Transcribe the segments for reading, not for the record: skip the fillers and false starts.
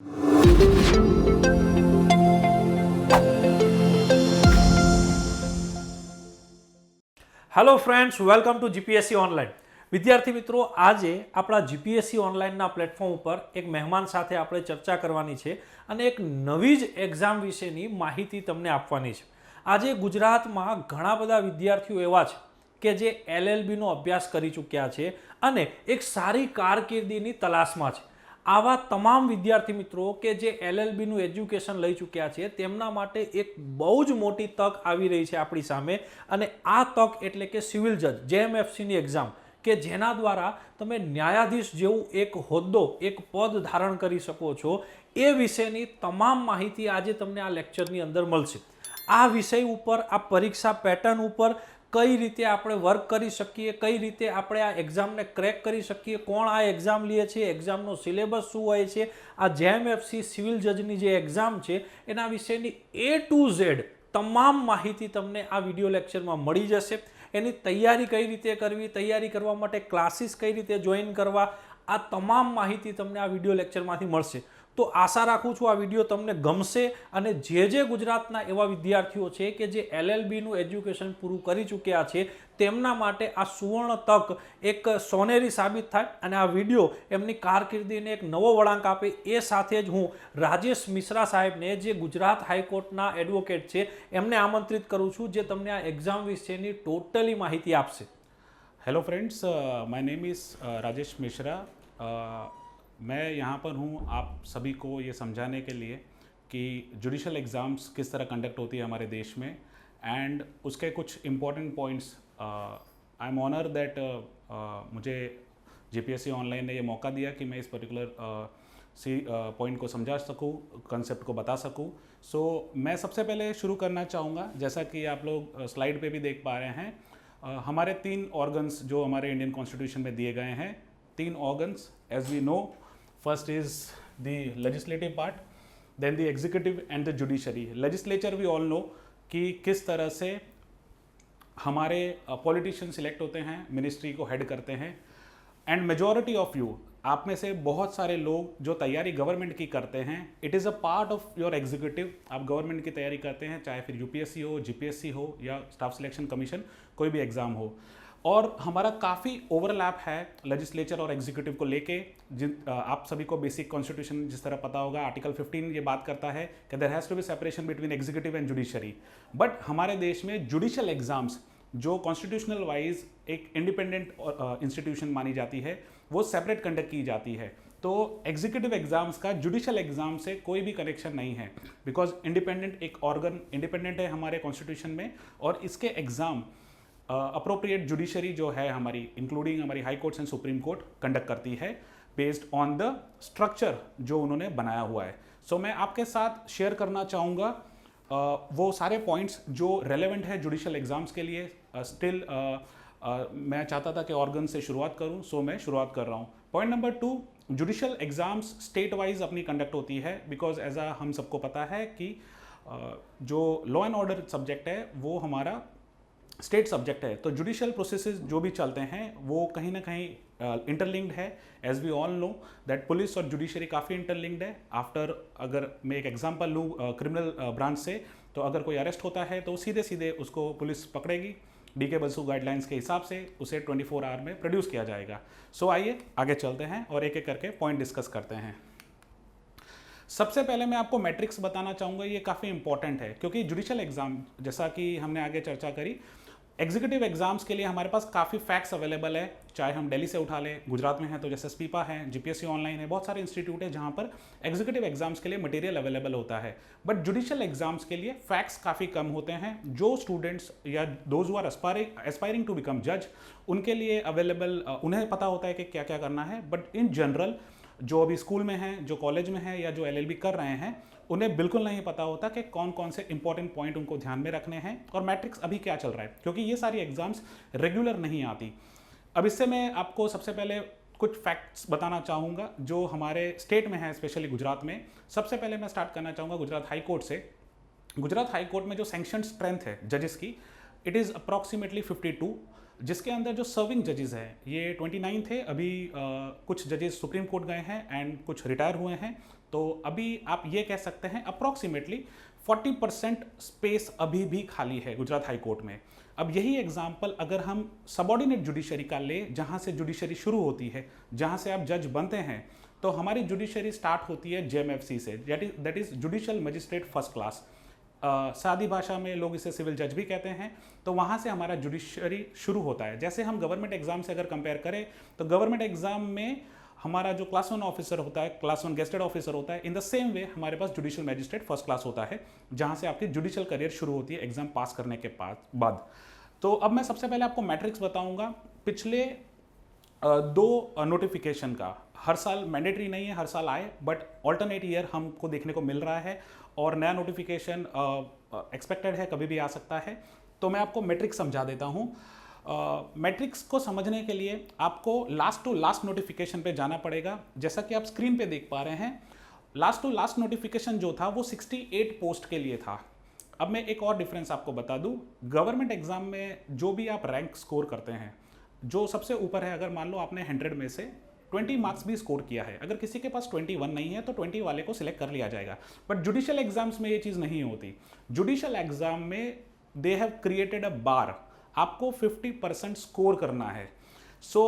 Hello friends, welcome to GPSC online. વિદ્યાર્થી મિત્રો, આજે આપણા જીપીએસસી ઓનલાઈનના પ્લેટફોર્મ ઉપર એક મહેમાન સાથે આપણે ચર્ચા કરવાની છે અને એક નવી જ એક્ઝામ વિશેની માહિતી તમને આપવાની છે। આજે ગુજરાતમાં ઘણા બધા વિદ્યાર્થીઓ એવા છે કે જે એલએલબીનો અભ્યાસ કરી ચૂક્યા છે અને એક સારી કારકિર્દીની તલાશમાં છે। આવા તમામ વિદ્યાર્થી મિત્રો કે જે એલએલબીનું એજ્યુકેશન લઈ ચૂક્યા છે તેમના માટે એક બહુ જ મોટી તક આવી રહી છે આપણી સામે, અને આ તક એટલે કે સિવિલ જજ જેએમએફસીની એક્ઝામ કે જેના દ્વારા તમે ન્યાયાધીશ જેવું એક હોદ્દો, એક પદ ધારણ કરી શકો છો। એ વિશેની તમામ માહિતી આજે તમને આ લેક્ચરની અંદર મળશે। આ વિષય ઉપર, આ પરીક્ષા પેટર્ન ઉપર કઈ રીતે આપણે વર્ક કરી શકીએ, કઈ રીતે આપણે આ એક્ઝામને ક્રેક કરી શકીએ, કોણ આ એક્ઝામ લે છે, એક્ઝામનો સિલેબસ શું હોય છે, આ જેએમએફસી સિવિલ જજની જે એક્ઝામ છે એના વિશેની A to Z તમામ માહિતી તમને આ વિડીયો લેક્ચરમાં મળી જશે। એની તૈયારી કઈ રીતે કરવી, તૈયારી કરવા માટે ક્લાસીસ કઈ રીતે જોઈન કરવા, આ તમામ માહિતી તમને આ વિડીયો લેક્ચરમાંથી મળશે। તો આશા રાખું છું આ વિડીયો તમને ગમશે અને જે ગુજરાતના એવા વિદ્યાર્થીઓ છે કે જે એલએલબીનું એજ્યુકેશન પૂરું કરી ચૂક્યા છે તેમના માટે આ સુવર્ણ તક એક સોનેરી સાબિત થાય અને આ વિડીયો એમની કારકિર્દીને એક નવો વળાંક આપે। એ સાથે જ હું રાજેશ મિશ્રા સાહેબને, જે ગુજરાત હાઈકોર્ટના એડવોકેટ છે, એમને આમંત્રિત કરું છું, જે તમને આ એક્ઝામ વિશેની ટોટલી માહિતી આપશે। Hello friends, my name is Rajesh Mishra. मैं यहाँ पर हूँ आप सभी को ये समझाने के लिए कि जुडिशल एग्ज़ाम्स किस तरह कंडक्ट होती है हमारे देश में, एंड उसके कुछ important points. I am honour that मुझे जीपीएससी ऑनलाइन ने ये मौका दिया कि मैं इस पर्टिकुलर पॉइंट को समझा सकूँ, कंसेप्ट को बता सकूँ। सो मैं सबसे पहले शुरू करना चाहूँगा, जैसा कि आप लोग स्लाइड पे भी देख पा रहे हैं, हमारे 3 ऑर्गन्स जो हमारे इंडियन कॉन्स्टिट्यूशन में दिए गए हैं। 3 organs as we know, first is the legislative part, then the executive and the judiciary. Legislature we all know कि किस तरह से हमारे पॉलिटिशियन सिलेक्ट होते हैं, मिनिस्ट्री को हेड करते हैं, एंड मेजॉरिटी ऑफ यू, आप में से बहुत सारे लोग जो तैयारी गवर्नमेंट की करते हैं, it is a part of your executive. आप गवर्नमेंट की तैयारी करते हैं, चाहे फिर यूपीएससी हो, जीपीएससी हो या स्टाफ सिलेक्शन कमीशन, कोई भी एग्ज़ाम हो। और हमारा काफ़ी ओवरलैप है लेजिस्लेचर और एग्जीक्यूटिव को लेके। आप सभी को बेसिक कॉन्स्टिट्यूशन जिस तरह पता होगा, आर्टिकल 15 ये बात करता है कि there has to be separation between executive and judiciary. But हमारे देश में जुडिशल एग्जाम्स जो कॉन्स्टिट्यूशनल वाइज एक इंडिपेंडेंट इंस्टीट्यूशन मानी जाती है, वो सेपरेट कंडक्ट की जाती है। तो एग्जीक्यूटिव एग्जाम्स का जुडिशल एग्जाम से कोई भी कनेक्शन नहीं है, बिकॉज इंडिपेंडेंट एक ऑर्गन इंडिपेंडेंट है हमारे कॉन्स्टिट्यूशन में, और इसके एग्ज़ाम अप्रोप्रिएट जुडिशरी जो है हमारी, इंक्लूडिंग हमारी high courts and supreme court, conduct करती है बेस्ड ऑन द स्ट्रक्चर जो उन्होंने बनाया हुआ है। सो मैं आपके साथ शेयर करना चाहूँगा वो सारे पॉइंट्स जो रेलेवेंट है जुडिशल एग्ज़ाम्स के लिए। स्टिल मैं चाहता था कि ऑर्गन से शुरुआत करूं, सो मैं शुरुआत कर रहा हूं। Point number 2, judicial exams state wise अपनी कंडक्ट होती है, बिकॉज एज आ हम सबको पता है कि जो लॉ एंड ऑर्डर सब्जेक्ट है वो हमारा स्टेट सब्जेक्ट है। तो जुडिशल प्रोसेसेस जो भी चलते हैं वो कहीं ना कहीं इंटरलिंक्ड है। As we all know that police और जुडिशरी काफ़ी इंटरलिंक्ड है। आफ्टर, अगर मैं एक एग्जांपल लूँ क्रिमिनल ब्रांच से, तो अगर कोई अरेस्ट होता है तो सीधे सीधे उसको पुलिस पकड़ेगी, डीके बसु गाइडलाइंस के हिसाब से उसे 24 आवर में प्रोड्यूस किया जाएगा। सो आइए आगे चलते हैं और एक एक करके पॉइंट डिस्कस करते हैं। सबसे पहले मैं आपको मैट्रिक्स बताना चाहूँगा, ये काफ़ी इंपॉर्टेंट है, क्योंकि जुडिशल एग्ज़ाम, जैसा कि हमने आगे चर्चा करी, एग्जीक्यूटिव एग्जाम्स के लिए हमारे पास काफ़ी फैक्ट्स अवेलेबल है। चाहे हम दिल्ली से उठा लें, गुजरात में है तो जैसे स्पीपा है, जीपीएससी ऑनलाइन है, बहुत सारे इंस्टीट्यूट है जहाँ पर एग्जीक्यूटिव एग्जाम्स के लिए मटेरियल अवेलेबल होता है। बट जुडिशल एग्जाम्स के लिए फैक्ट्स काफ़ी कम होते हैं। जो स्टूडेंट्स या those who are aspiring to become जज, उनके लिए अवेलेबल, उन्हें पता होता है कि क्या क्या करना है। बट इन जनरल जो अभी स्कूल में हैं, जो कॉलेज में हैं या जो एलएलबी कर रहे हैं, उन्हें बिल्कुल नहीं पता होता कि कौन कौन से इंपॉर्टेंट पॉइंट उनको ध्यान में रखने हैं और मैट्रिक्स अभी क्या चल रहा है, क्योंकि ये सारी एग्जाम्स रेगुलर नहीं आती। अब इससे मैं आपको सबसे पहले कुछ फैक्ट्स बताना चाहूँगा जो हमारे स्टेट में है, स्पेशली गुजरात में। सबसे पहले मैं स्टार्ट करना चाहूँगा गुजरात हाई कोर्ट से। गुजरात हाई कोर्ट में जो सैंक्शन स्ट्रेंथ है जजेस की, इट इज़ अप्रॉक्सीमेटली 52, जिसके अंदर जो सर्विंग जजेस हैं ये 29 थे। अभी कुछ जजेस सुप्रीम कोर्ट गए हैं एंड कुछ रिटायर हुए हैं, तो अभी आप ये कह सकते हैं अप्रॉक्सीमेटली 40% स्पेस अभी भी खाली है गुजरात हाई कोर्ट में। अब यही एग्जाम्पल अगर हम सबॉर्डिनेट जुडिशरी का ले, जहाँ से जुडिशरी शुरू होती है, जहाँ से आप जज बनते हैं, तो हमारी जुडिशरी स्टार्ट होती है JMFC से, that is judicial magistrate first class. सादी भाषा में लोग इसे सिविल जज भी कहते हैं। तो वहाँ से हमारा जुडिशरी शुरू होता है। जैसे हम गवर्नमेंट एग्जाम से अगर कंपेयर करें तो गवर्नमेंट एग्जाम में हमारा जो क्लास 1 ऑफिसर होता है, क्लास 1 गेस्टेड ऑफिसर होता है, इन द सेम वे हमारे पास जुडिशियल मैजिस्ट्रेट फर्स्ट क्लास होता है, जहाँ से आपकी जुडिशियल करियर शुरू होती है एग्जाम पास करने के बाद। तो अब मैं सबसे पहले आपको मैट्रिक्स बताऊंगा पिछले 2 नोटिफिकेशन का। हर साल मैंडेटरी नहीं है, हर साल आए, बट ऑल्टरनेट ईयर हमको देखने को मिल रहा है और नया नोटिफिकेशन एक्सपेक्टेड है, कभी भी आ सकता है। तो मैं आपको मैट्रिक्स समझा देता हूँ। मैट्रिक्स को समझने के लिए आपको लास्ट टू लास्ट नोटिफिकेशन पे जाना पड़ेगा। जैसा कि आप स्क्रीन पे देख पा रहे हैं, लास्ट टू लास्ट नोटिफिकेशन जो था वो 68 पोस्ट के लिए था। अब मैं एक और डिफरेंस आपको बता दूं, गवर्नमेंट एग्जाम में जो भी आप रैंक स्कोर करते हैं, जो सबसे ऊपर है, अगर मान लो आपने 100 में से 20 मार्क्स भी स्कोर किया है, अगर किसी के पास 21 नहीं है तो 20 वाले को सिलेक्ट कर लिया जाएगा। बट जुडिशियल एग्जाम्स में ये चीज़ नहीं होती। जुडिशियल एग्जाम में दे हैव क्रिएटेड अ बार, आपको 50% स्कोर करना है। सो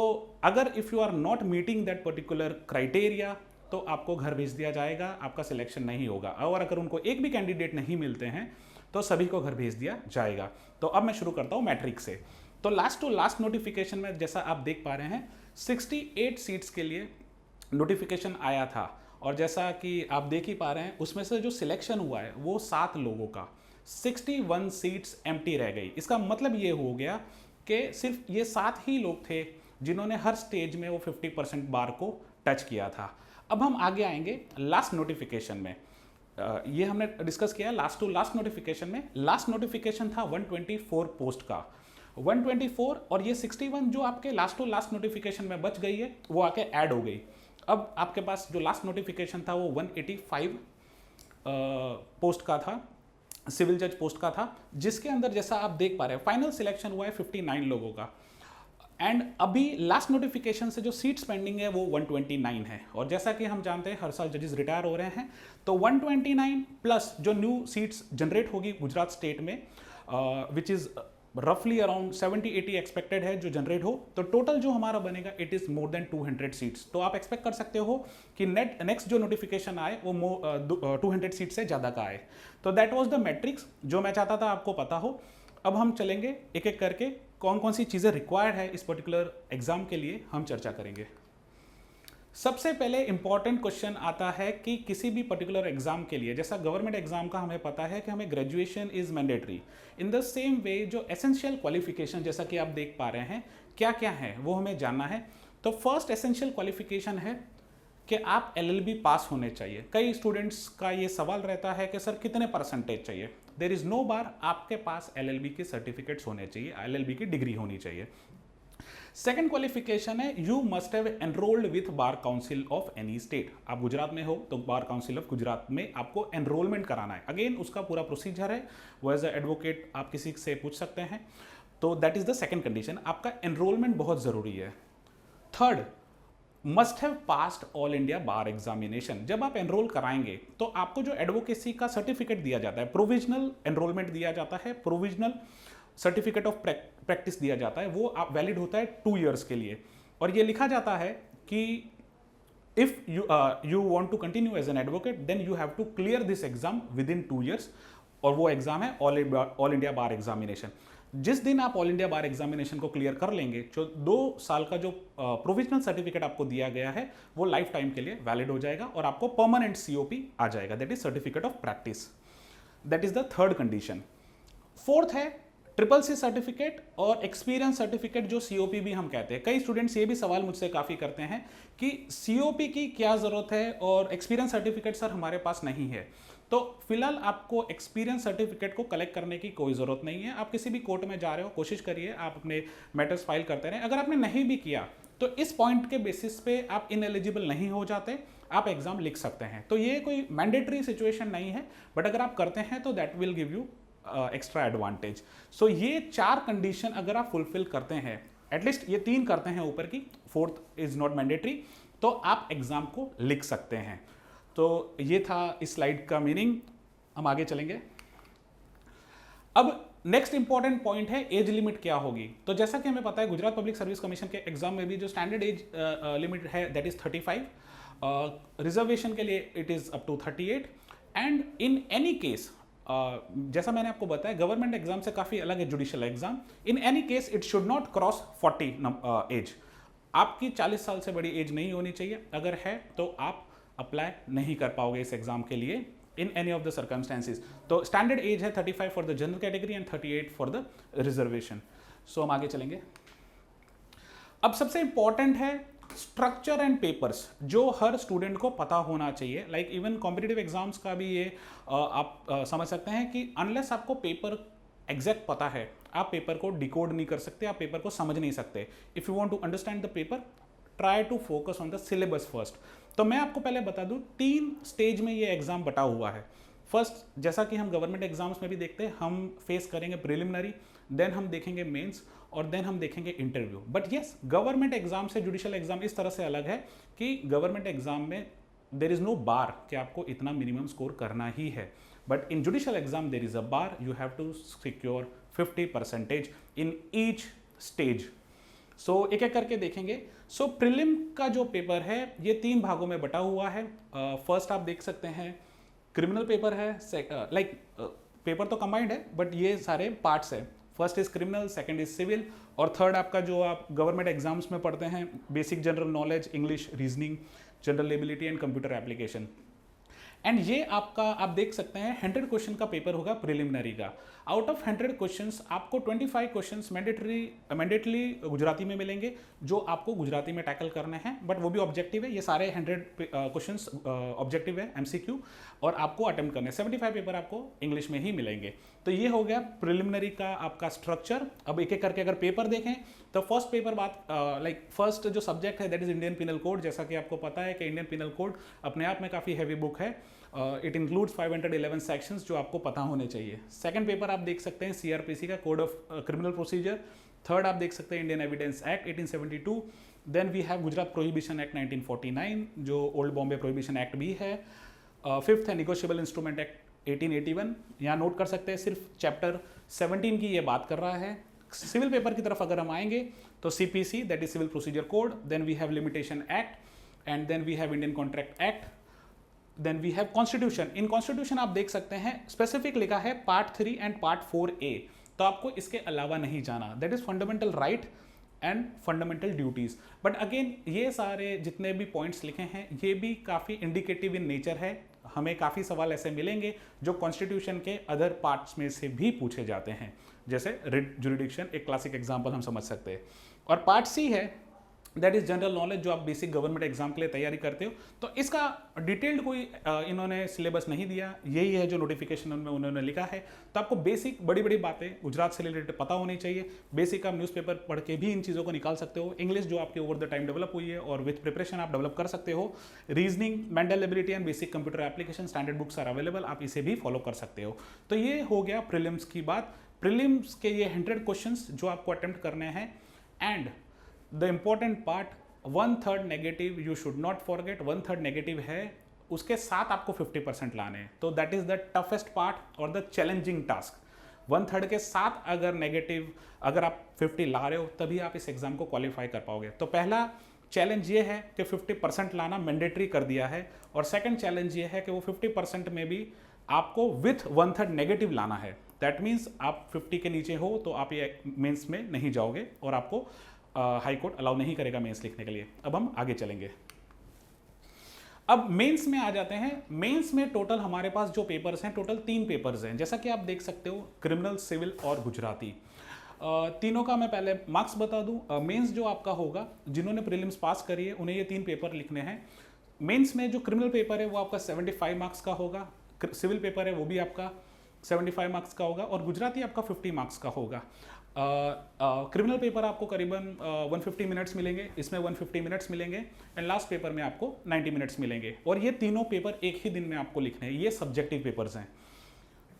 अगर if you are not meeting that particular criteria तो आपको घर भेज दिया जाएगा, आपका सिलेक्शन नहीं होगा। और अगर उनको एक भी कैंडिडेट नहीं मिलते हैं तो सभी को घर भेज दिया जाएगा। तो अब मैं शुरू करता हूँ मैट्रिक्स से। तो लास्ट टू लास्ट नोटिफिकेशन में जैसा आप देख पा रहे हैं 68 सीट्स के लिए नोटिफिकेशन आया था, और जैसा कि आप देख ही पा रहे हैं उसमें से जो सिलेक्शन हुआ है वो 7 लोगों का, 61 सीट्स एम्प्टी रह गई। इसका मतलब ये हो गया कि सिर्फ ये 7 ही लोग थे जिन्होंने हर स्टेज में वो 50% बार को टच किया था। अब हम आगे आएंगे लास्ट नोटिफिकेशन में। ये हमने डिस्कस किया लास्ट टू लास्ट नोटिफिकेशन में। लास्ट नोटिफिकेशन था 124 पोस्ट का, 124, और ये 61 जो आपके लास्ट टू लास्ट नोटिफिकेशन में बच गई है वो आके ऐड हो गई। अब आपके पास जो लास्ट नोटिफिकेशन था वो 185 पोस्ट का था, सिविल जज पोस्ट का था, जिसके अंदर जैसा आप देख पा रहे हैं फाइनल सिलेक्शन हुआ है 59 लोगों का। एंड अभी लास्ट नोटिफिकेशन से जो सीट्स पेंडिंग है वो 129 है। और जैसा कि हम जानते हैं हर साल जजेस रिटायर हो रहे हैं, तो 129 प्लस जो न्यू सीट्स जनरेट होगी गुजरात स्टेट में, विच इज़ रफली अराउंड 70-80 एक्सपेक्टेड है जो जनरेट हो, तो टोटल जो हमारा बनेगा it is more than 200 seats. तो आप एक्सपेक्ट कर सकते हो कि नेक्स्ट जो नोटिफिकेशन आए वो 200 सीट से ज़्यादा का आए। तो दैट वाज द मैट्रिक्स जो मैं चाहता था आपको पता हो। अब हम चलेंगे एक एक करके, कौन कौन सी चीज़ें रिक्वायर्ड है इस पर्टिकुलर एग्जाम के लिए हम चर्चा करेंगे। सबसे पहले इंपॉर्टेंट क्वेश्चन आता है कि किसी भी पर्टिकुलर एग्जाम के लिए, जैसा गवर्नमेंट एग्जाम का हमें पता है कि हमें graduation is mandatory, in the same way जो एसेंशियल क्वालिफिकेशन जैसा कि आप देख पा रहे हैं क्या क्या है वो हमें जानना है। तो फर्स्ट एसेंशियल क्वालिफिकेशन है कि आप LLB पास होने चाहिए। कई स्टूडेंट्स का ये सवाल रहता है कि सर कितने परसेंटेज चाहिए। देयर इज नो बार, आपके पास LLB के सर्टिफिकेट्स होने चाहिए, LLB की डिग्री होनी चाहिए। सेकेंड क्वालिफिकेशन है you must have enrolled with bar council of any state. आप गुजरात में हो तो बार काउंसिल ऑफ गुजरात में आपको एनरोलमेंट कराना है। अगेन उसका पूरा प्रोसीजर है, वो एज ए एडवोकेट आप किसी से पूछ सकते हैं। तो that is the second condition, आपका एनरोलमेंट बहुत जरूरी है। Third, must have passed all India bar examination. जब आप एनरोल कराएंगे तो आपको जो एडवोकेसी का सर्टिफिकेट दिया जाता है, प्रोविजनल एनरोलमेंट दिया जाता है, प्रोविजनल सर्टिफिकेट ऑफ प्रैक्टिस दिया जाता है, वो आप वैलिड होता है 2 ईयर्स के लिए। और ये लिखा जाता है कि if you want to continue as an advocate then you have to clear this exam within 2 years, और वो एग्जाम है ऑल इंडिया बार एग्जामिनेशन। जिस दिन आप ऑल इंडिया बार एग्जामिनेशन को क्लियर कर लेंगे, जो 2 साल का जो प्रोविजनल सर्टिफिकेट आपको दिया गया है वो लाइफ टाइम के लिए वैलिड हो जाएगा और आपको परमानेंट COP आ जाएगा, that is certificate of practice. That is the third condition. Fourth है CCC सर्टिफिकेट और एक्सपीरियंस सर्टिफिकेट, जो COP भी हम कहते हैं। कई स्टूडेंट्स ये भी सवाल मुझसे काफ़ी करते हैं कि COP की क्या ज़रूरत है और एक्सपीरियंस सर्टिफिकेट सर हमारे पास नहीं है। तो फिलहाल आपको एक्सपीरियंस सर्टिफिकेट को कलेक्ट करने की कोई ज़रूरत नहीं है। आप किसी भी कोर्ट में जा रहे हो, कोशिश करिए आप अपने मैटर्स फाइल करते रहें। अगर आपने नहीं भी किया तो इस पॉइंट के बेसिस पे आप इनएलिजिबल नहीं हो जाते, आप एग्जाम लिख सकते हैं। तो ये कोई मैंडेटरी सिचुएशन नहीं है, बट अगर आप करते हैं तो that will give you extra advantage. So ये 4 कंडीशन अगर आप फुलफिल करते हैं, एटलीस्ट ये 3 करते हैं ऊपर की, 4th इज नॉट मैंडेटरी, तो आप एग्जाम को लिख सकते हैं। तो ये था इस स्लाइड का मीनिंग। हम आगे चलेंगे। अब नेक्स्ट इंपॉर्टेंट पॉइंट है एज लिमिट क्या होगी। तो जैसा कि हमें पता है गुजरात पब्लिक सर्विस कमीशन के एग्जाम में भी जो स्टैंडर्ड एज लिमिट है दैट इज 35, रिजर्वेशन के लिए it is up to 38 and in any case जैसा मैंने आपको बताया गवर्नमेंट एग्जाम से काफ़ी अलग है judicial exam. In any case it should not cross 40 age. आपकी 40 साल से बड़ी एज नहीं होनी चाहिए, अगर है तो आप अप्लाई नहीं कर पाओगे इस एग्जाम के लिए in any of the circumstances. तो स्टैंडर्ड एज है 35 for the general category and 38 for the reservation. So हम आगे चलेंगे। अब सबसे इंपॉर्टेंट है स्ट्रक्चर एंड पेपर्स जो हर स्टूडेंट को पता होना चाहिए। लाइक इवन कॉम्पिटिटिव एग्जाम्स का भी ये आप समझ सकते हैं कि अनलेस आपको पेपर एग्जैक्ट पता है आप पेपर को डिकोड नहीं कर सकते, आप पेपर को समझ नहीं सकते। If you want to understand the paper try to focus on the syllabus first. तो मैं आपको पहले बता दूं 3 स्टेज में ये एग्जाम बटा हुआ है। फर्स्ट, जैसा कि हम गवर्नमेंट एग्जाम्स में भी देखते हैं, हम फेस करेंगे प्रिलिमिनरी, देन हम देखेंगे मेंस और देन हम देखेंगे interview. But yes, government exam से जुडिशियल एग्जाम इस तरह से अलग है कि गवर्नमेंट एग्जाम में देर इज नो बार कि आपको इतना मिनिमम स्कोर करना ही है, but in judicial exam there is a bar, you have to secure 50% in each stage. So एक एक करके देखेंगे। सो प्रिलिम का जो पेपर है ये 3 भागों में बटा हुआ है। फर्स्ट आप देख सकते हैं क्रिमिनल पेपर है, लाइक पेपर तो कंबाइंड है बट ये सारे पार्ट्स है। First is criminal, second is civil और थर्ड आपका जो आप गवर्नमेंट एग्जाम्स में पढ़ते हैं basic general knowledge, English, reasoning, general ability and computer application. And ये आपका आप देख सकते हैं 100 क्वेश्चन का पेपर होगा प्रिलिमिनरी का। आउट ऑफ 100 क्वेश्चंस आपको 25 क्वेश्चंस मैंडेटरी गुजराती में मिलेंगे जो आपको गुजराती में टैकल करने हैं, बट वो भी ऑब्जेक्टिव है। ये सारे 100 क्वेश्चंस ऑब्जेक्टिव है MCQ और आपको अटेम्प्ट करने 75 पेपर आपको इंग्लिश में ही मिलेंगे। तो ये हो गया प्रिलिमिनरी का आपका स्ट्रक्चर। अब एक एक करके अगर पेपर देखें तो फर्स्ट पेपर फर्स्ट जो सब्जेक्ट है that is Indian penal code. जैसा कि आपको पता है कि इंडियन पिनल कोड अपने आप में काफ़ी हैवी बुक है। इट इंक्लूड्स 511 सेक्शंस जो आपको पता होने चाहिए। सेकंड पेपर आप देख सकते हैं CRPC का code of criminal procedure. Third आप देख सकते हैं Indian evidence act 1872। Then we have Gujarat prohibition act 1949 जो ओल्ड बॉम्बे प्रोहिबिशन एक्ट भी है। फिफ्थ है निगोशिएबल इंस्ट्रूमेंट एक्ट 1881। यहाँ नोट कर सकते हैं सिर्फ चैप्टर 17 की ये बात कर रहा है। सिविल पेपर की तरफ अगर हम आएंगे तो CPC that is civil procedure code. Then we have limitation act and then we have Indian contract act. Then we have constitution. In constitution आप देख सकते हैं स्पेसिफिक लिखा है पार्ट 3 एंड पार्ट 4A। तो आपको इसके अलावा नहीं जाना। That is fundamental right and fundamental duties. But again ये सारे जितने भी पॉइंट्स लिखे हैं ये भी काफ़ी इंडिकेटिव इन नेचर है। हमें काफ़ी सवाल ऐसे मिलेंगे जो कॉन्स्टिट्यूशन के अदर पार्ट्स में से भी पूछे जाते हैं, जैसे रिट जुरिडिक्शन एक क्लासिक एग्जाम्पल हम समझ सकते हैं। और पार्ट C है दैट इज जनरल नॉलेज जो आप बेसिक गवर्नमेंट एग्जाम के लिए तैयारी करते हो। तो इसका डिटेल्ड कोई इन्होंने सिलेबस नहीं दिया, यही है जो नोटिफिकेशन में उन्होंने लिखा है। तो आपको बेसिक बड़ी बड़ी बातें गुजरात से रिलेटेड पता होनी चाहिए। बेसिक आप न्यूज़पेपर पढ़ के भी इन चीज़ों को निकाल सकते हो। इंग्लिश जो आपके ओवर द टाइम डेवलप हुई है और विथ प्रिपरेशन आप डेवलप कर सकते हो। Reasoning, mental ability and basic computer application standard books are available, आप इसे भी फॉलो कर सकते हो। तो ये हो गया प्रीलिम्स की बात। प्रीलिम्स के ये 100 क्वेश्चंस जो आपको अटेम्प्ट करने हैं and the important part 1/3 negative you should not forget. 1/3 negative है उसके साथ आपको 50% लाने हैं। तो that is the toughest part और द चैलेंजिंग टास्क। 1/3 के साथ अगर नेगेटिव अगर आप 50 ला रहे हो तभी आप इस एग्जाम को क्वालिफाई कर पाओगे। तो पहला चैलेंज ये है कि 50% लाना मैंडेटरी कर दिया है और सेकंड चैलेंज ये है कि वो 50% में भी आपको विथ 1/3 नेगेटिव लाना है। दैट मीन्स आप 50 के नीचे हो तो आप ये मेंस में नहीं जाओगे और आपको हाई कोर्ट अलाउ नहीं करेगा मेंस लिखने के लिए। अब हम आगे चलेंगे। अब मेंस में आ जाते हैं। मेंस में टोटल हमारे पास जो पेपर्स हैं टोटल 3 पेपर्स हैं, जैसा कि आप देख सकते हो क्रिमिनल, सिविल और गुजराती। तीनों का मैं पहले मार्क्स बता दूं। मेंस जो आपका होगा, जिन्होंने प्रीलिम्स पास करी है उन्हें ये 3 पेपर लिखने हैं। मेंस में जो क्रिमिनल पेपर है वो आपका 75 मार्क्स का होगा, सिविल पेपर है वो भी आपका 75 मार्क्स का होगा और गुजराती आपका 50 मार्क्स का होगा। क्रिमिनल पेपर आपको करीबन 150 मिनट्स मिलेंगे, इसमें 150 मिनट्स मिलेंगे एंड लास्ट पेपर में आपको 90 मिनट्स मिलेंगे। और ये तीनों पेपर एक ही दिन में आपको लिखने हैं। ये सब्जेक्टिव पेपर्स हैं,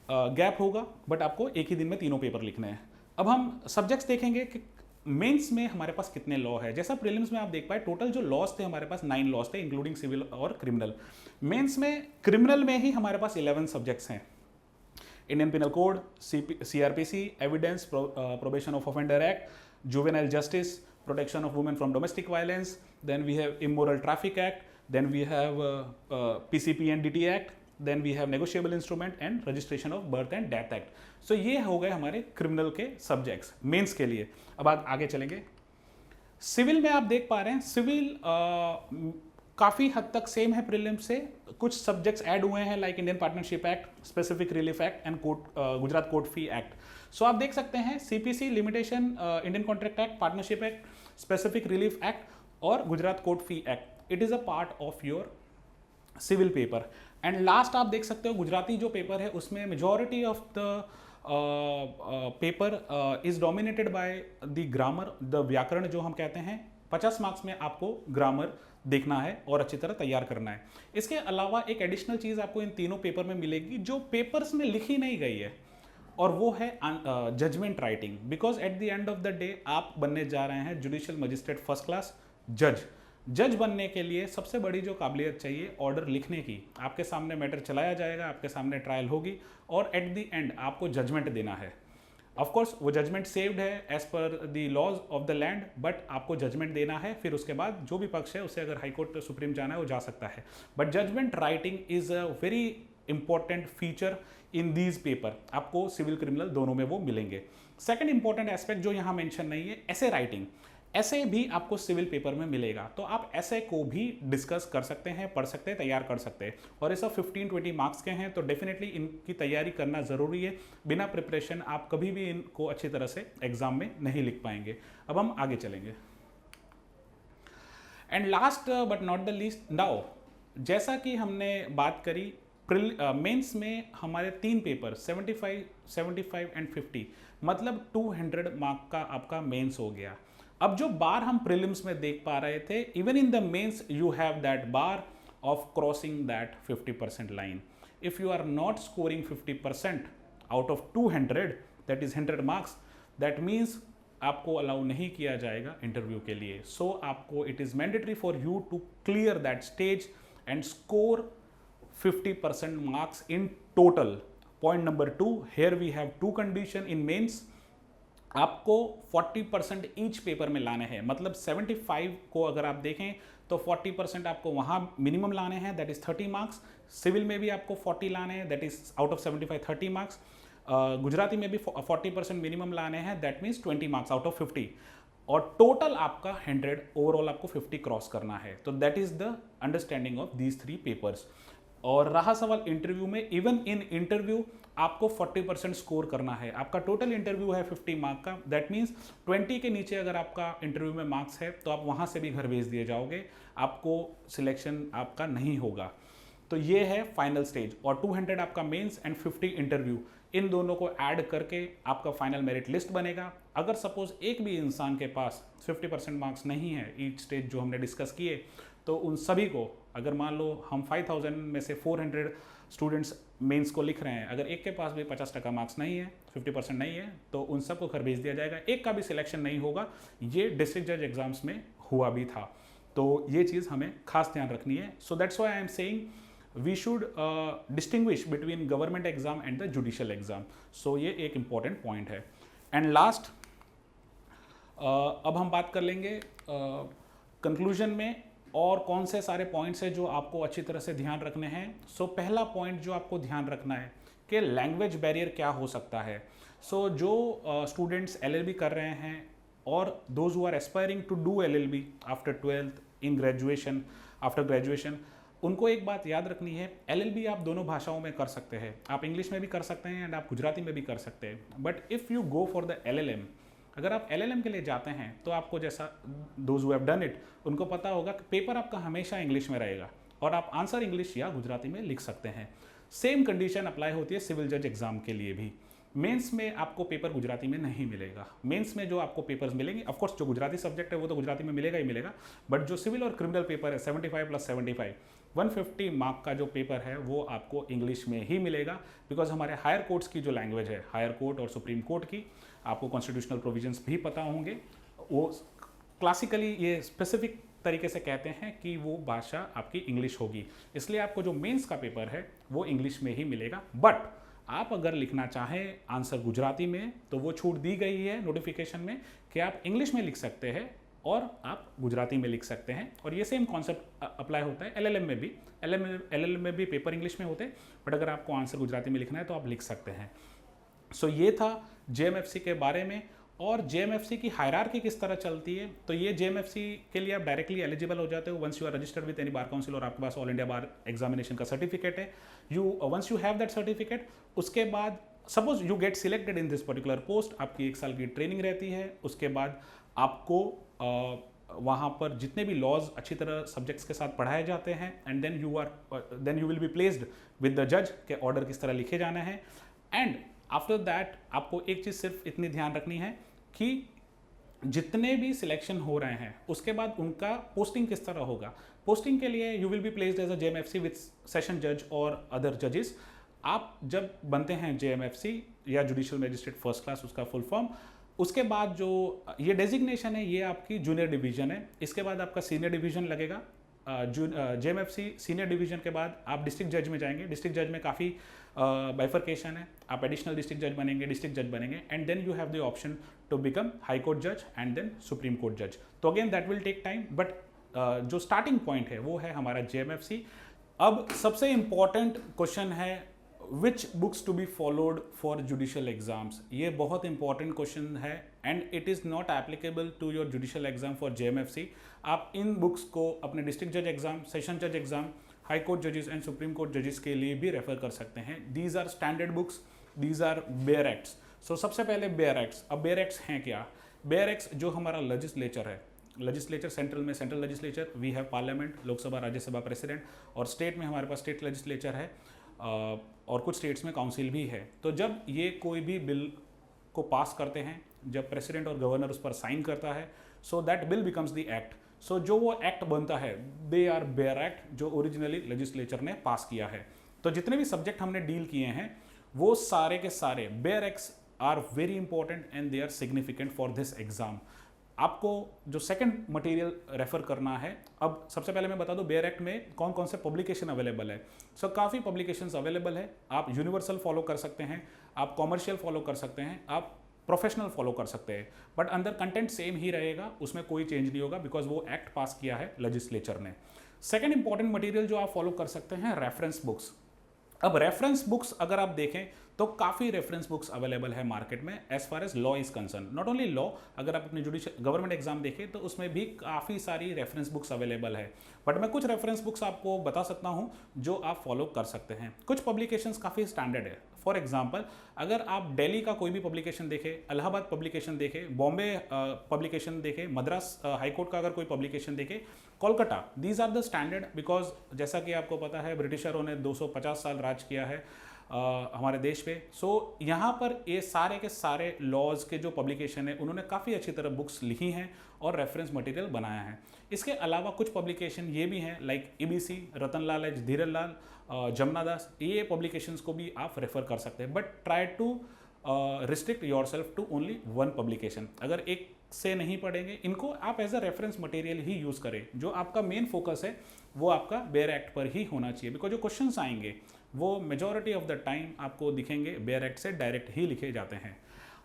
गैप होगा बट आपको एक ही दिन में तीनों पेपर लिखने हैं। अब हम सब्जेक्ट्स देखेंगे कि मेंस में हमारे पास कितने लॉ है। जैसा प्रीलिम्स में आप देख पाए टोटल जो लॉस थे हमारे पास 9 लॉस थे इंक्लूडिंग सिविल और क्रिमिनल। मेंस में क्रिमिनल में ही हमारे पास 11 सब्जेक्ट्स हैं। Indian penal code, CRPC, evidence, probation of offender act, juvenile justice, protection of women from domestic violence, then we have immoral traffic act, then we have PCPNDT act, then we have negotiable instrument and registration of birth and death act. So ये हो गए हमारे criminal के subjects mains के लिए। अब आगे चलेंगे। सिविल में आप देख पा रहे हैं सिविल काफ़ी हद तक सेम है प्रीलिम से। कुछ सब्जेक्ट्स ऐड हुए हैं like Indian partnership act, specific relief act and Gujarat court fee act. So आप देख सकते हैं CPC limitation, Indian contract act, partnership act, specific relief act और Gujarat court fee act, it is a part of your civil paper. And last आप देख सकते हो गुजराती जो पेपर है उसमें majority of the paper is dominated by the grammar, the vyakaran जो हम कहते हैं। 50 मार्क्स में आपको ग्रामर देखना है और अच्छी तरह तैयार करना है। इसके अलावा एक एडिशनल चीज़ आपको इन तीनों पेपर में मिलेगी जो पेपर्स में लिखी नहीं गई है, और वो है judgement writing. Because at the end of the day आप बनने जा रहे हैं जुडिशियल मजिस्ट्रेट फर्स्ट क्लास जज। जज बनने के लिए सबसे बड़ी जो काबिलियत चाहिए ऑर्डर लिखने की। आपके सामने मैटर चलाया जाएगा, आपके सामने ट्रायल होगी और एट द एंड आपको जजमेंट देना है। ऑफ कोर्स वो जजमेंट सेव्ड है as per the laws of the land, but आपको जजमेंट देना है। फिर उसके बाद जो भी पक्ष है उसे अगर हाईकोर्ट सुप्रीम जाना है वो जा सकता है। But judgement writing is a very important feature in these paper. आपको सिविल क्रिमिनल दोनों में वो मिलेंगे। सेकेंड इंपॉर्टेंट एस्पेक्ट जो यहाँ मेंशन नहीं है, ऐसे राइटिंग। ऐसे भी आपको सिविल पेपर में मिलेगा, तो आप ऐसे को भी डिस्कस कर सकते हैं, पढ़ सकते हैं, तैयार कर सकते हैं। और ये सब 15-20 मार्क्स के हैं, तो डेफिनेटली इनकी तैयारी करना ज़रूरी है। बिना प्रिपरेशन आप कभी भी इनको अच्छी तरह से एग्जाम में नहीं लिख पाएंगे। अब हम आगे चलेंगे। And last but not the least, now जैसा कि हमने बात करी मेंस में हमारे 3 पेपर 75, 75 एंड 50, मतलब 200 मार्क का आपका मेंस हो गया। अब जो बार हम प्रीलिम्स में देख पा रहे थे, even in the mains you have that bar of crossing that 50% line. If you are not scoring 50% out of 200, that is 100 marks, that means आपको अलाउ नहीं किया जाएगा इंटरव्यू के लिए। सो आपको it is mandatory for you to clear that stage and score 50% marks in total. Point number 2, here we have 2 condition in mains. आपको 40% each paper में लाने हैं, मतलब 75 को अगर आप देखें तो 40% आपको वहाँ मिनिमम लाने हैं, दैट इज 30 मार्क्स। सिविल में भी आपको 40 लाने हैं, that is out of 75 30 marks. Gujarati में भी 40% मिनिमम लाने हैं, that means 20 marks out of 50। और टोटल आपका 100, ओवरऑल आपको 50 क्रॉस करना है। तो that is the understanding of these 3 papers. और रहा सवाल इंटरव्यू में, इवन इन इंटरव्यू आपको 40% स्कोर करना है। आपका टोटल इंटरव्यू है 50 मार्क का, दैट मीन्स 20 के नीचे अगर आपका इंटरव्यू में मार्क्स है तो आप वहाँ से भी घर भेज दिए जाओगे, आपको सिलेक्शन आपका नहीं होगा। तो ये है फाइनल स्टेज। और 200 आपका मेंस एंड 50 इंटरव्यू, इन दोनों को ऐड करके आपका फाइनल मेरिट लिस्ट बनेगा। अगर सपोज एक भी इंसान के पास 50% मार्क्स नहीं है ईच स्टेज जो हमने डिस्कस किए, तो उन सभी को, अगर मान लो हम 5000 में से 400 स्टूडेंट्स मेंस को लिख रहे हैं, अगर एक के पास भी 50% मार्क्स नहीं है, 50% नहीं है, तो उन सबको घर भेज दिया जाएगा। एक का भी सिलेक्शन नहीं होगा। ये डिस्ट्रिक्ट जज एग्जाम्स में हुआ भी था, तो ये चीज़ हमें खास ध्यान रखनी है। So that's why I am saying we should distinguish between government exam and the judicial exam. So ये एक इम्पॉर्टेंट पॉइंट है। एंड लास्ट, अब हम बात कर लेंगे कंक्लूजन में और कौन से सारे पॉइंट्स हैं जो आपको अच्छी तरह से ध्यान रखने हैं। सो पहला पॉइंट जो आपको ध्यान रखना है कि लैंग्वेज बैरियर क्या हो सकता है। सो जो स्टूडेंट्स LLB कर रहे हैं और those who are aspiring to do LLB after 12th in graduation, after graduation, उनको एक बात याद रखनी है, LLB आप दोनों भाषाओं में कर सकते हैं। आप इंग्लिश में भी कर सकते हैं एंड आप गुजराती में भी कर सकते हैं। But if you go for the LLM, अगर आप LLM के लिए जाते हैं तो आपको, जैसा those who have done it, उनको पता होगा कि पेपर आपका हमेशा इंग्लिश में रहेगा और आप आंसर इंग्लिश या गुजराती में लिख सकते हैं। सेम कंडीशन अप्लाई होती है सिविल जज एग्जाम के लिए भी। मेंस में आपको पेपर गुजराती में नहीं मिलेगा। मेंस में जो आपको पेपर्स मिलेंगे, ऑफकोर्स जो गुजराती सब्जेक्ट है वो तो गुजराती में मिलेगा ही मिलेगा, बट जो सिविल और क्रिमिनल पेपर है 75 + 75, 150 मार्क का जो पेपर है वो आपको इंग्लिश में ही मिलेगा। बिकॉज हमारे हायर कोर्ट्स की जो लैंग्वेज है, हायर कोर्ट और सुप्रीम कोर्ट की, आपको कॉन्स्टिट्यूशनल प्रोविजंस भी पता होंगे वो क्लासिकली ये स्पेसिफिक तरीके से कहते हैं कि वो भाषा आपकी इंग्लिश होगी, इसलिए आपको जो मेंस का पेपर है वो इंग्लिश में ही मिलेगा। बट आप अगर लिखना चाहें आंसर गुजराती में तो वो छूट दी गई है नोटिफिकेशन में कि आप इंग्लिश में लिख सकते हैं और आप गुजराती में लिख सकते हैं। और ये सेम कॉन्सेप्ट अप्लाई होता है एलएलएम में भी। एलएलएम में भी पेपर इंग्लिश में होते हैं, बट अगर आपको आंसर गुजराती में लिखना है तो आप लिख सकते हैं। सो ये था जेएमएफसी के बारे में। और जेएमएफसी की हायरार्की किस तरह चलती है, तो ये जेएमएफसी के लिए आप डायरेक्टली एलिजिबल हो जाते हो once you are registered with any bar council और आपके पास ऑल इंडिया बार एग्जामिनेशन का सर्टिफिकेट है। Once you have that certificate, उसके बाद suppose you get selected in this particular post, आपकी 1 साल की ट्रेनिंग रहती है। उसके बाद आपको वहाँ पर जितने भी लॉज अच्छी तरह सब्जेक्ट्स के साथ पढ़ाए जाते हैं, and then you will be placed with the जज के ऑर्डर किस तरह लिखे जाने हैं। एंड आफ्टर दैट आपको एक चीज़ सिर्फ इतनी ध्यान रखनी है कि जितने भी सिलेक्शन हो रहे हैं उसके बाद उनका पोस्टिंग किस तरह होगा। पोस्टिंग के लिए you will be placed as a JMFC with session जज और अदर जजेस। आप जब बनते हैं जेएमएफसी या जुडिशियल मैजिस्ट्रेट फर्स्ट क्लास, उसका फुल फॉर्म, उसके बाद जो ये डेजिग्नेशन है ये आपकी जूनियर डिवीजन है। इसके बाद आपका सीनियर डिवीजन लगेगा। जेएमएफसी सीनियर डिवीजन के बाद आप डिस्ट्रिक्ट जज में जाएंगे। डिस्ट्रिक्ट जज में काफ़ी बाइफर्केशन है, आप एडिशनल डिस्ट्रिक्ट जज बनेंगे, डिस्ट्रिक्ट जज बनेंगे, and then you have the option to become high court जज एंड देन सुप्रीम कोर्ट जज। तो again that will take time, but जो स्टार्टिंग पॉइंट है वो है हमारा जेएमएफसी। अब सबसे इंपॉर्टेंट क्वेश्चन है विच books to be followed for judicial exams. ये बहुत इंपॉर्टेंट क्वेश्चन है and it is not applicable to your judicial exam for JMFC. आप इन बुक्स को अपने डिस्ट्रिक्ट जज एग्जाम, सेशन जज एग्जाम, हाई कोर्ट जजेस एंड सुप्रीम कोर्ट जजेस के लिए भी रेफर कर सकते हैं। These are standard books, these are bear acts. सो सबसे पहले बेयर एक्ट्स। अब बेयर एक्ट्स हैं क्या? बेयर एक्ट्स जो हमारा लेजिस्लेचर है, लेजिस्लेचर सेंट्रल में central legislature, we have parliament, Lok Sabha Rajya Sabha president, और स्टेट में हमारे पास स्टेट लेजिस्लेचर है, और कुछ स्टेट्स में काउंसिल भी है। तो जब ये कोई भी बिल को पास करते हैं, जब प्रेसिडेंट और गवर्नर उस पर साइन करता है, so that bill becomes the act. So जो वो एक्ट बनता है दे आर बेयर एक्ट, जो ओरिजिनली लेजिस्लेचर ने पास किया है। तो जितने भी सब्जेक्ट हमने डील किए हैं वो सारे के सारे bare acts are very important and they are significant for this exam. आपको जो सेकंड मटेरियल रेफर करना है, अब सबसे पहले मैं बता दूं बेयर एक्ट में कौन कौन से पब्लिकेशन अवेलेबल है। सो काफ़ी पब्लिकेशंस अवेलेबल है। आप यूनिवर्सल फॉलो कर सकते हैं, आप कॉमर्शियल फॉलो कर सकते हैं, आप प्रोफेशनल फॉलो कर सकते हैं, बट अंदर कंटेंट सेम ही रहेगा, उसमें कोई चेंज नहीं होगा बिकॉज वो एक्ट पास किया है लेजिस्लेचर ने। सेकेंड इंपॉर्टेंट मटेरियल जो आप फॉलो कर सकते हैं, रेफरेंस बुक्स। अब रेफरेंस बुक्स अगर आप देखें तो काफ़ी रेफरेंस बुक्स अवेलेबल है मार्केट में as far as law is concern. Not only law, अगर आप अपने जुडिशियल गवर्नमेंट एग्जाम देखें तो उसमें भी काफ़ी सारी रेफरेंस बुक्स अवेलेबल है। बट मैं कुछ रेफरेंस बुक्स आपको बता सकता हूँ जो आप फॉलो कर सकते हैं। कुछ पब्लिकेशंस काफ़ी स्टैंडर्ड है। फॉर एग्जाम्पल, अगर आप दिल्ली का कोई भी पब्लिकेशन देखें, इलाहाबाद पब्लिकेशन देखें, बॉम्बे पब्लिकेशन देखें, मद्रास हाईकोर्ट का अगर कोई पब्लिकेशन देखें, Kolkata, these are the standard. Because जैसा कि आपको पता है ब्रिटिशरों ने 250 साल राज किया है हमारे देश पे। सो यहाँ पर ये सारे के सारे लॉज के जो पब्लिकेशन है उन्होंने काफ़ी अच्छी तरह बुक्स लिखी हैं और रेफरेंस मटेरियल बनाया है। इसके अलावा कुछ पब्लिकेशन ये भी हैं like EBC, Ratanlal H, Dhirlal, Jamuna Das, ये पब्लिकेशंस को भी आप रेफर कर सकते हैं। But try to restrict yourself to only one publication. अगर एक से नहीं पढ़ेंगे, इनको आप एज अ रेफरेंस मटेरियल ही यूज़ करें। जो आपका मेन फोकस है वो आपका बेयर एक्ट पर ही होना चाहिए, बिकॉज जो क्वेश्चंस आएंगे वो मेजॉरिटी ऑफ द टाइम आपको दिखेंगे बेयर एक्ट से डायरेक्ट ही लिखे जाते हैं।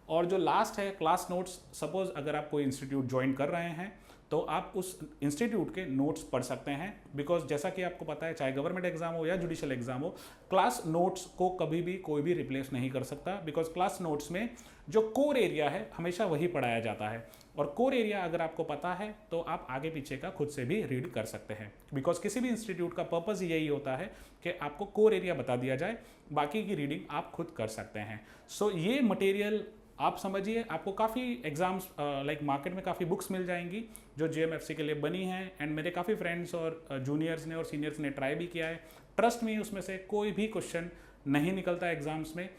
और जो लास्ट है क्लास नोट्स। सपोज अगर आप कोई इंस्टीट्यूट ज्वाइन कर रहे हैं तो आप उस इंस्टीट्यूट के नोट्स पढ़ सकते हैं, बिकॉज जैसा कि आपको पता है चाहे गवर्नमेंट एग्जाम हो या जुडिशियल एग्जाम हो, क्लास नोट्स को कभी भी कोई भी रिप्लेस नहीं कर सकता। बिकॉज क्लास नोट्स में जो कोर एरिया है हमेशा वही पढ़ाया जाता है, और कोर एरिया अगर आपको पता है तो आप आगे पीछे का खुद से भी रीड कर सकते हैं। बिकॉज किसी भी इंस्टीट्यूट का पर्पज़ यही होता है कि आपको कोर एरिया बता दिया जाए, बाकी की रीडिंग आप खुद कर सकते हैं। सो ये मटेरियल आप समझिए, आपको काफ़ी एग्जाम्स लाइक मार्केट में काफ़ी बुक्स मिल जाएंगी जो जेएमएफसी के लिए बनी हैं, एंड मेरे काफ़ी फ्रेंड्स और जूनियर्स ने और सीनियर्स ने ट्राई भी किया है। ट्रस्ट में उसमें से कोई भी क्वेश्चन नहीं निकलता एग्जाम्स में,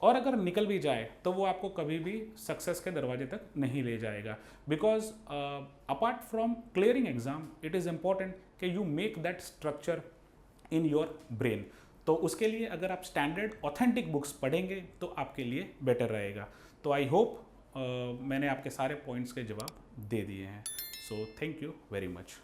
और अगर निकल भी जाए तो वो आपको कभी भी सक्सेस के दरवाजे तक नहीं ले जाएगा। Because apart from clearing exam it is important कि you make that structure in your brain. तो उसके लिए अगर आप स्टैंडर्ड ऑथेंटिक बुक्स पढ़ेंगे तो आपके लिए बेटर रहेगा। तो आई होप मैंने आपके सारे पॉइंट्स के जवाब दे दिए हैं। So thank you very much.